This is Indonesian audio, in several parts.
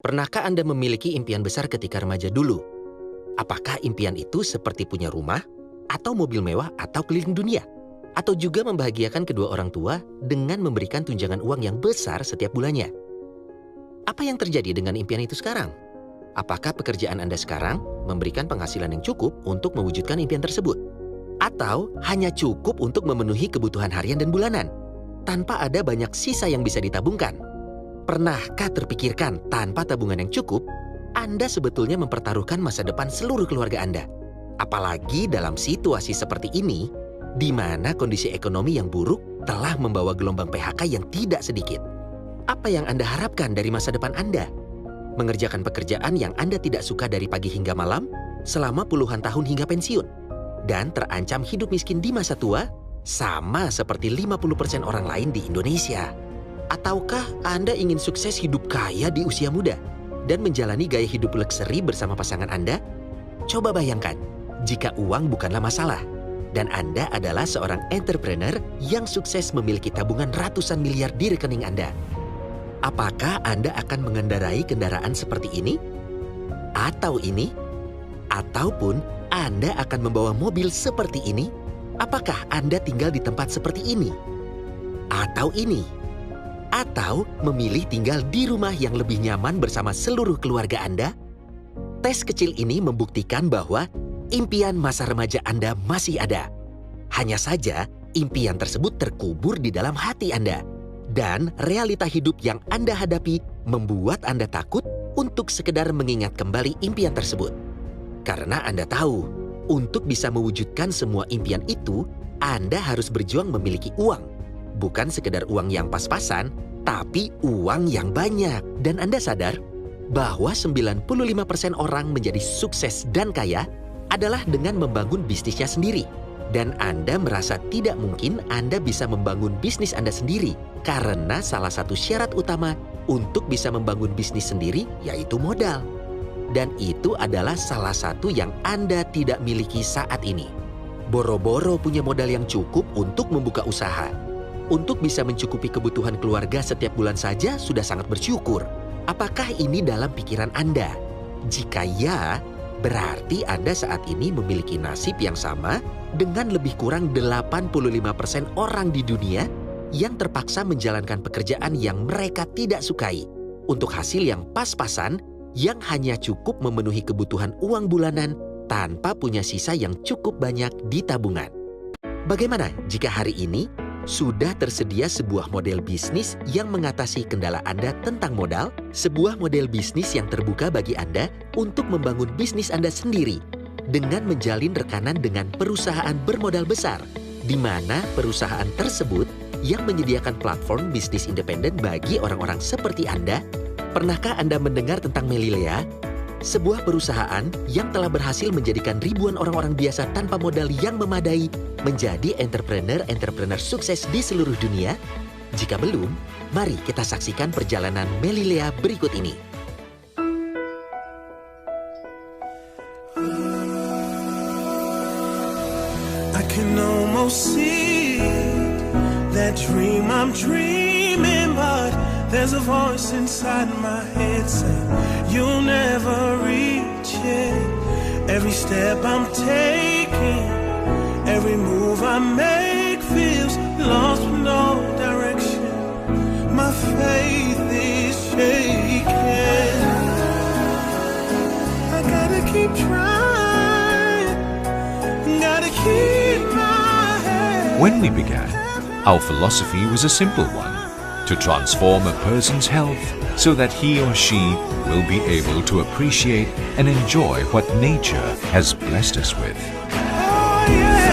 Pernahkah Anda memiliki impian besar ketika remaja dulu? Apakah impian itu seperti punya rumah, atau mobil mewah, atau keliling dunia? Atau juga membahagiakan kedua orang tua dengan memberikan tunjangan uang yang besar setiap bulannya? Apa yang terjadi dengan impian itu sekarang? Apakah pekerjaan Anda sekarang memberikan penghasilan yang cukup untuk mewujudkan impian tersebut? Atau hanya cukup untuk memenuhi kebutuhan harian dan bulanan, tanpa ada banyak sisa yang bisa ditabungkan? Pernahkah terpikirkan tanpa tabungan yang cukup, Anda sebetulnya mempertaruhkan masa depan seluruh keluarga Anda? Apalagi dalam situasi seperti ini, di mana kondisi ekonomi yang buruk telah membawa gelombang PHK yang tidak sedikit. Apa yang Anda harapkan dari masa depan Anda? Mengerjakan pekerjaan yang Anda tidak suka dari pagi hingga malam, selama puluhan tahun hingga pensiun, dan terancam hidup miskin di masa tua, sama seperti 50% orang lain di Indonesia. Ataukah Anda ingin sukses hidup kaya di usia muda dan menjalani gaya hidup luxury bersama pasangan Anda? Coba bayangkan, jika uang bukanlah masalah, dan Anda adalah seorang entrepreneur yang sukses memiliki tabungan ratusan miliar di rekening Anda. Apakah Anda akan mengendarai kendaraan seperti ini? Atau ini? Ataupun Anda akan membawa mobil seperti ini? Apakah Anda tinggal di tempat seperti ini? Atau ini? Atau memilih tinggal di rumah yang lebih nyaman bersama seluruh keluarga Anda? Tes kecil ini membuktikan bahwa impian masa remaja Anda masih ada. Hanya saja, impian tersebut terkubur di dalam hati Anda. Dan realita hidup yang Anda hadapi membuat Anda takut untuk sekedar mengingat kembali impian tersebut. Karena Anda tahu, untuk bisa mewujudkan semua impian itu, Anda harus berjuang memiliki uang. Bukan sekedar uang yang pas-pasan, tapi uang yang banyak. Dan Anda sadar bahwa 95% orang menjadi sukses dan kaya adalah dengan membangun bisnisnya sendiri. Dan Anda merasa tidak mungkin Anda bisa membangun bisnis Anda sendiri karena salah satu syarat utama untuk bisa membangun bisnis sendiri yaitu modal. Dan itu adalah salah satu yang Anda tidak miliki saat ini. Boro-boro punya modal yang cukup untuk membuka usaha. Untuk bisa mencukupi kebutuhan keluarga setiap bulan saja sudah sangat bersyukur. Apakah ini dalam pikiran Anda? Jika ya, berarti Anda saat ini memiliki nasib yang sama dengan lebih kurang 85% orang di dunia yang terpaksa menjalankan pekerjaan yang mereka tidak sukai untuk hasil yang pas-pasan yang hanya cukup memenuhi kebutuhan uang bulanan tanpa punya sisa yang cukup banyak di tabungan. Bagaimana jika hari ini sudah tersedia sebuah model bisnis yang mengatasi kendala Anda tentang modal, sebuah model bisnis yang terbuka bagi Anda untuk membangun bisnis Anda sendiri dengan menjalin rekanan dengan perusahaan bermodal besar, di mana perusahaan tersebut yang menyediakan platform bisnis independen bagi orang-orang seperti Anda? Pernahkah Anda mendengar tentang Melilea? Sebuah perusahaan yang telah berhasil menjadikan ribuan orang-orang biasa tanpa modal yang memadai menjadi entrepreneur sukses di seluruh dunia? Jika belum, mari kita saksikan perjalanan Melilea berikut ini. I can almost see that dream I'm dreaming, but there's a voice inside my head saying you'll never reach it. Every step I'm taking, every move I make feels lost with no direction. My faith is shaking. I gotta keep trying, gotta keep my head. When we began, our philosophy was a simple one: to transform a person's health so that he or she will be able to appreciate and enjoy what nature has blessed us with. Oh, yeah.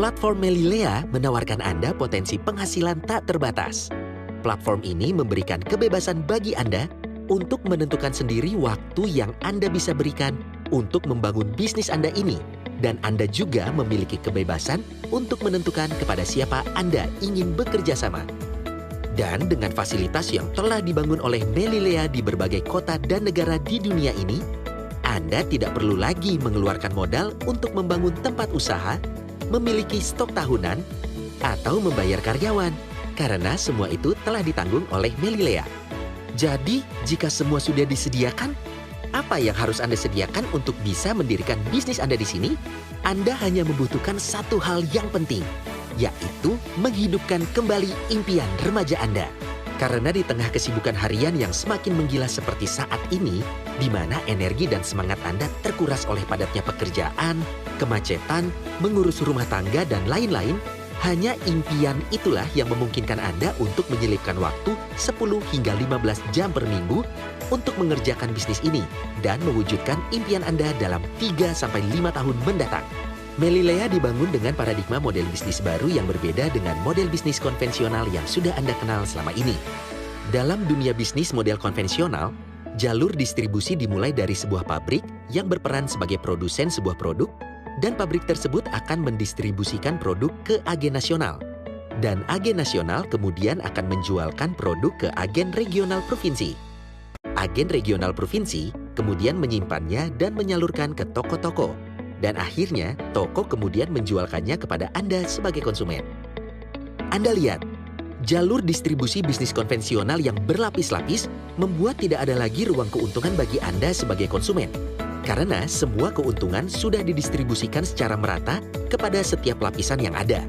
Platform Melilea menawarkan Anda potensi penghasilan tak terbatas. Platform ini memberikan kebebasan bagi Anda untuk menentukan sendiri waktu yang Anda bisa berikan untuk membangun bisnis Anda ini. Dan Anda juga memiliki kebebasan untuk menentukan kepada siapa Anda ingin bekerja sama. Dan dengan fasilitas yang telah dibangun oleh Melilea di berbagai kota dan negara di dunia ini, Anda tidak perlu lagi mengeluarkan modal untuk membangun tempat usaha, memiliki stok tahunan, atau membayar karyawan, karena semua itu telah ditanggung oleh Melilea. Jadi, jika semua sudah disediakan, apa yang harus Anda sediakan untuk bisa mendirikan bisnis Anda di sini? Anda hanya membutuhkan satu hal yang penting, yaitu menghidupkan kembali impian remaja Anda. Karena di tengah kesibukan harian yang semakin menggila seperti saat ini, di mana energi dan semangat Anda terkuras oleh padatnya pekerjaan, kemacetan, mengurus rumah tangga, dan lain-lain, hanya impian itulah yang memungkinkan Anda untuk menyelipkan waktu 10 hingga 15 jam per minggu untuk mengerjakan bisnis ini dan mewujudkan impian Anda dalam 3-5 tahun mendatang. Melilea dibangun dengan paradigma model bisnis baru yang berbeda dengan model bisnis konvensional yang sudah Anda kenal selama ini. Dalam dunia bisnis model konvensional, jalur distribusi dimulai dari sebuah pabrik yang berperan sebagai produsen sebuah produk, dan pabrik tersebut akan mendistribusikan produk ke agen nasional. Dan agen nasional kemudian akan menjualkan produk ke agen regional provinsi. Agen regional provinsi kemudian menyimpannya dan menyalurkan ke toko-toko. Dan akhirnya, toko kemudian menjualkannya kepada Anda sebagai konsumen. Anda lihat, jalur distribusi bisnis konvensional yang berlapis-lapis membuat tidak ada lagi ruang keuntungan bagi Anda sebagai konsumen. Karena semua keuntungan sudah didistribusikan secara merata kepada setiap lapisan yang ada.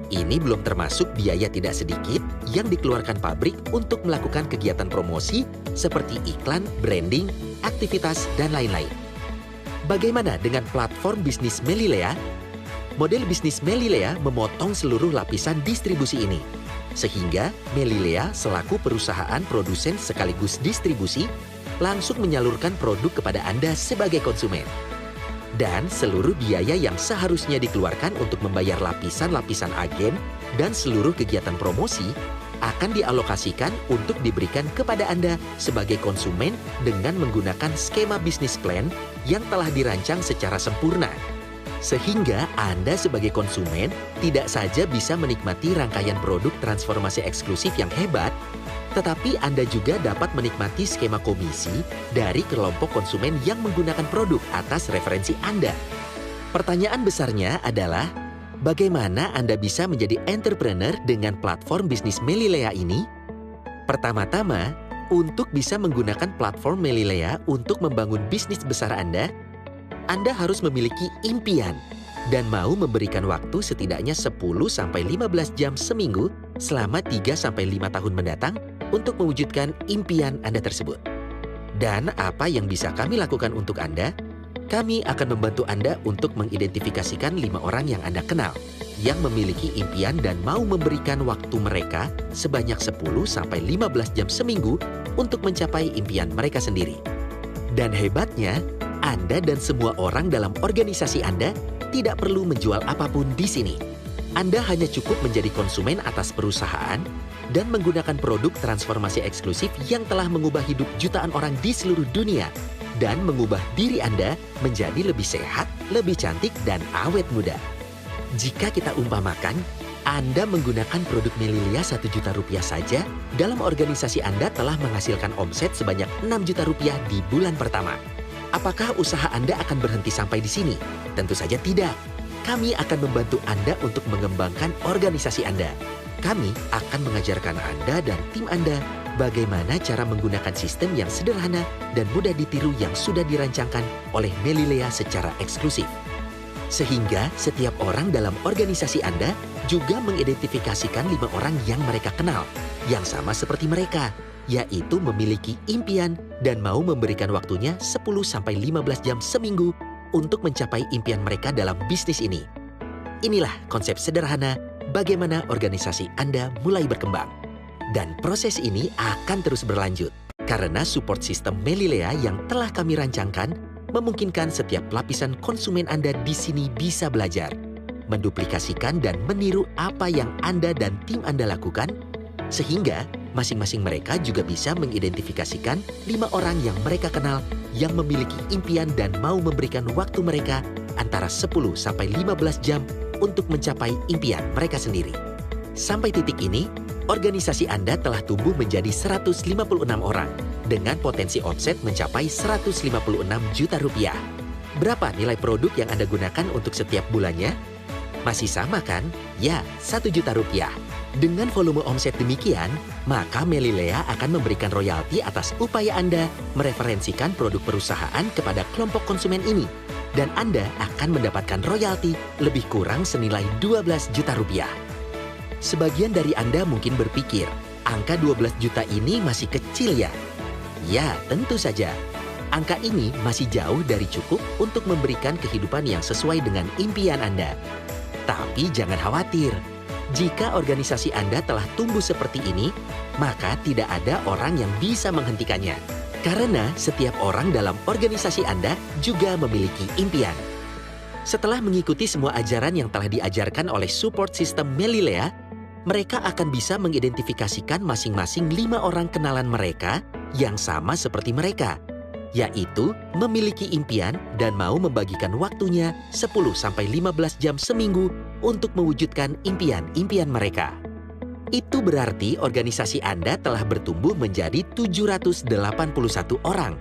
Ini belum termasuk biaya tidak sedikit yang dikeluarkan pabrik untuk melakukan kegiatan promosi seperti iklan, branding, aktivitas, dan lain-lain. Bagaimana dengan platform bisnis Melilea? Model bisnis Melilea memotong seluruh lapisan distribusi ini. Sehingga Melilea selaku perusahaan produsen sekaligus distribusi langsung menyalurkan produk kepada Anda sebagai konsumen. Dan seluruh biaya yang seharusnya dikeluarkan untuk membayar lapisan-lapisan agen dan seluruh kegiatan promosi akan dialokasikan untuk diberikan kepada Anda sebagai konsumen dengan menggunakan skema bisnis plan yang telah dirancang secara sempurna. Sehingga Anda sebagai konsumen tidak saja bisa menikmati rangkaian produk transformasi eksklusif yang hebat, tetapi Anda juga dapat menikmati skema komisi dari kelompok konsumen yang menggunakan produk atas referensi Anda. Pertanyaan besarnya adalah, bagaimana Anda bisa menjadi entrepreneur dengan platform bisnis Melilea ini? Pertama-tama, untuk bisa menggunakan platform Melilea untuk membangun bisnis besar Anda harus memiliki impian dan mau memberikan waktu setidaknya 10-15 jam seminggu selama 3-5 tahun mendatang untuk mewujudkan impian Anda tersebut. Dan apa yang bisa kami lakukan untuk Anda? Kami akan membantu Anda untuk mengidentifikasikan 5 orang yang Anda kenal, yang memiliki impian dan mau memberikan waktu mereka sebanyak 10-15 jam seminggu untuk mencapai impian mereka sendiri. Dan hebatnya, Anda dan semua orang dalam organisasi Anda tidak perlu menjual apapun di sini. Anda hanya cukup menjadi konsumen atas perusahaan dan menggunakan produk transformasi eksklusif yang telah mengubah hidup jutaan orang di seluruh dunia dan mengubah diri Anda menjadi lebih sehat, lebih cantik, dan awet muda. Jika kita umpamakan, Anda menggunakan produk Melilea Rp1 juta saja, dalam organisasi Anda telah menghasilkan omset sebanyak Rp6 juta di bulan pertama. Apakah usaha Anda akan berhenti sampai di sini? Tentu saja tidak. Kami akan membantu Anda untuk mengembangkan organisasi Anda. Kami akan mengajarkan Anda dan tim Anda bagaimana cara menggunakan sistem yang sederhana dan mudah ditiru yang sudah dirancangkan oleh Melilea secara eksklusif. Sehingga setiap orang dalam organisasi Anda juga mengidentifikasikan 5 orang yang mereka kenal, yang sama seperti mereka, yaitu memiliki impian dan mau memberikan waktunya 10-15 jam seminggu untuk mencapai impian mereka dalam bisnis ini. Inilah konsep sederhana bagaimana organisasi Anda mulai berkembang. Dan proses ini akan terus berlanjut, karena support sistem Melilea yang telah kami rancangkan memungkinkan setiap lapisan konsumen Anda di sini bisa belajar, menduplikasikan dan meniru apa yang Anda dan tim Anda lakukan, sehingga masing-masing mereka juga bisa mengidentifikasikan 5 orang yang mereka kenal yang memiliki impian dan mau memberikan waktu mereka antara 10 sampai 15 jam untuk mencapai impian mereka sendiri. Sampai titik ini, organisasi Anda telah tumbuh menjadi 156 orang dengan potensi omset mencapai 156 juta rupiah. Berapa nilai produk yang Anda gunakan untuk setiap bulannya? Masih sama kan? Ya, 1 juta rupiah. Dengan volume omset demikian, maka Melilea akan memberikan royalti atas upaya Anda mereferensikan produk perusahaan kepada kelompok konsumen ini. Dan Anda akan mendapatkan royalti lebih kurang senilai 12 juta rupiah. Sebagian dari Anda mungkin berpikir, angka 12 juta ini masih kecil ya? Ya, tentu saja. Angka ini masih jauh dari cukup untuk memberikan kehidupan yang sesuai dengan impian Anda. Tapi jangan khawatir. Jika organisasi Anda telah tumbuh seperti ini, maka tidak ada orang yang bisa menghentikannya. Karena setiap orang dalam organisasi Anda juga memiliki impian. Setelah mengikuti semua ajaran yang telah diajarkan oleh support system Melilea, mereka akan bisa mengidentifikasikan masing-masing 5 orang kenalan mereka yang sama seperti mereka, yaitu memiliki impian dan mau membagikan waktunya 10-15 jam seminggu untuk mewujudkan impian-impian mereka. Itu berarti organisasi Anda telah bertumbuh menjadi 781 orang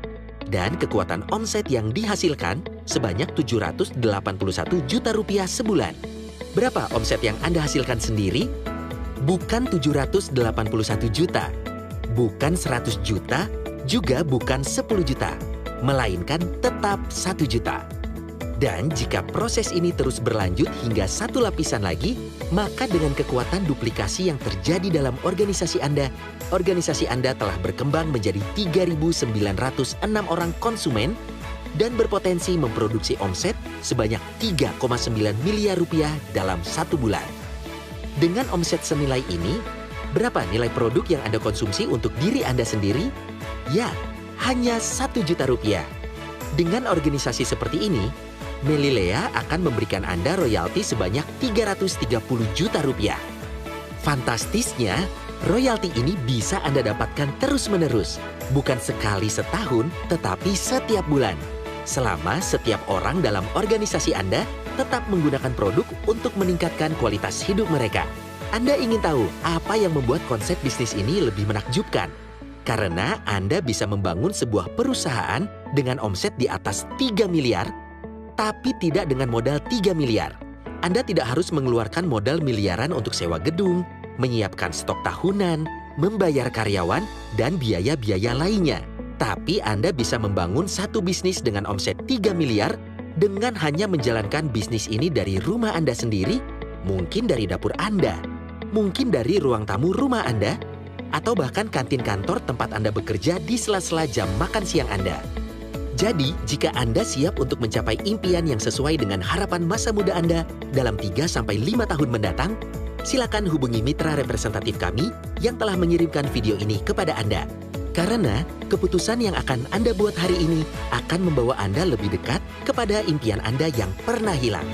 dan kekuatan omset yang dihasilkan sebanyak 781 juta rupiah sebulan. Berapa omset yang Anda hasilkan sendiri? Bukan 781 juta, bukan 100 juta, juga bukan 10 juta, melainkan tetap 1 juta. Dan jika proses ini terus berlanjut hingga 1 lapisan lagi, maka dengan kekuatan duplikasi yang terjadi dalam organisasi Anda telah berkembang menjadi 3.906 orang konsumen dan berpotensi memproduksi omset sebanyak 3,9 miliar rupiah dalam 1 bulan. Dengan omset senilai ini, berapa nilai produk yang Anda konsumsi untuk diri Anda sendiri? Ya, hanya 1 juta rupiah. Dengan organisasi seperti ini, Melilea akan memberikan Anda royalti sebanyak 330 juta rupiah. Fantastisnya, royalti ini bisa Anda dapatkan terus-menerus, bukan sekali setahun, tetapi setiap bulan. Selama setiap orang dalam organisasi Anda tetap menggunakan produk untuk meningkatkan kualitas hidup mereka. Anda ingin tahu apa yang membuat konsep bisnis ini lebih menakjubkan? Karena Anda bisa membangun sebuah perusahaan dengan omset di atas 3 miliar, tapi tidak dengan modal 3 miliar. Anda tidak harus mengeluarkan modal miliaran untuk sewa gedung, menyiapkan stok tahunan, membayar karyawan, dan biaya-biaya lainnya. Tapi Anda bisa membangun satu bisnis dengan omset 3 miliar dengan hanya menjalankan bisnis ini dari rumah Anda sendiri, mungkin dari dapur Anda, mungkin dari ruang tamu rumah Anda, atau bahkan kantin kantor tempat Anda bekerja di sela-sela jam makan siang Anda. Jadi, jika Anda siap untuk mencapai impian yang sesuai dengan harapan masa muda Anda dalam 3-5 tahun mendatang, silakan hubungi mitra representatif kami yang telah mengirimkan video ini kepada Anda. Karena keputusan yang akan Anda buat hari ini akan membawa Anda lebih dekat kepada impian Anda yang pernah hilang.